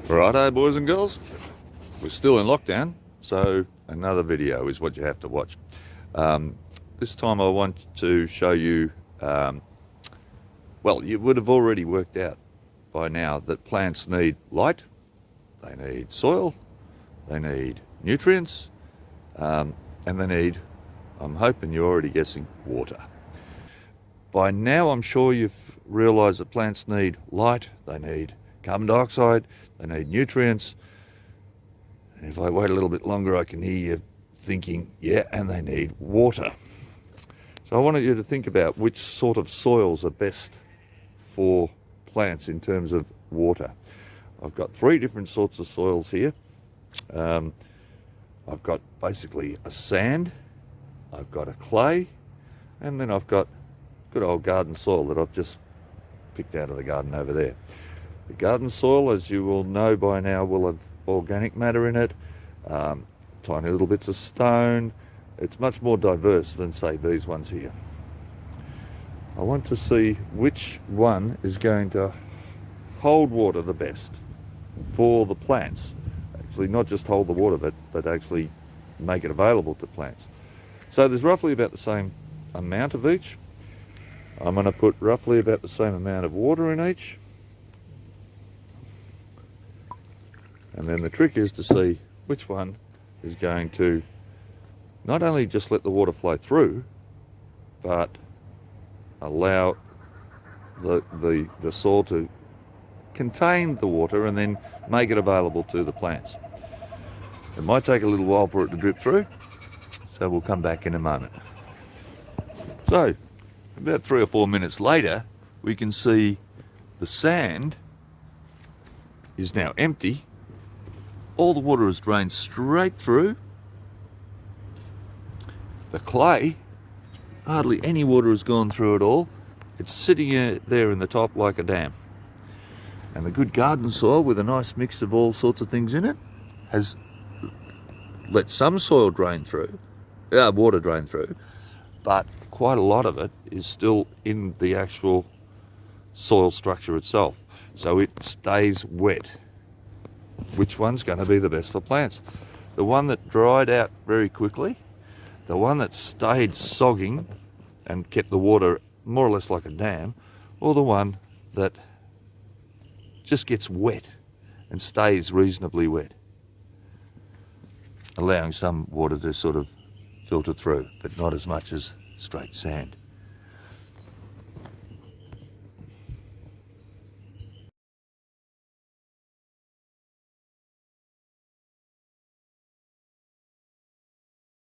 Righto, boys and girls, we're still in lockdown, so another video is what you have to watch. This time I want to show you, well, you would have already worked out by now that plants need light, they need soil, they need nutrients, and they need, I'm hoping you're already guessing, water. By now I'm sure you've realised that plants need light, they need carbon dioxide, they need nutrients, and if I wait a little bit longer I can hear you thinking, yeah, and they need water. So I wanted you to think about which sort of soils are best for plants in terms of water. I've got three different sorts of soils here. I've got basically a sand, I've got a clay, and then I've got good old garden soil that I've just picked out of the garden over there. The garden soil, as you will know by now, will have organic matter in it, tiny little bits of stone. It's much more diverse than, say, these ones here. I want to see which one is going to hold water the best for the plants. Actually, not just hold the water, but actually make it available to plants. So there's roughly about the same amount of each. I'm going to put roughly about the same amount of water in each. And then the trick is to see which one is going to not only just let the water flow through, but allow the soil to contain the water and then make it available to the plants. It might take a little while for it to drip through, so we'll come back in a moment. So, about 3 or 4 minutes later, we can see the sand is now empty. All the water has drained straight through. The clay, hardly any water has gone through at all. It's sitting there in the top like a dam. And the good garden soil, with a nice mix of all sorts of things in it, has let some soil drain through, water drain through, but quite a lot of it is still in the actual soil structure itself. So it stays wet. Which one's going to be the best for plants? The one that dried out very quickly, the one that stayed sogging and kept the water more or less like a dam, or the one that just gets wet and stays reasonably wet, allowing some water to sort of filter through, but not as much as straight sand.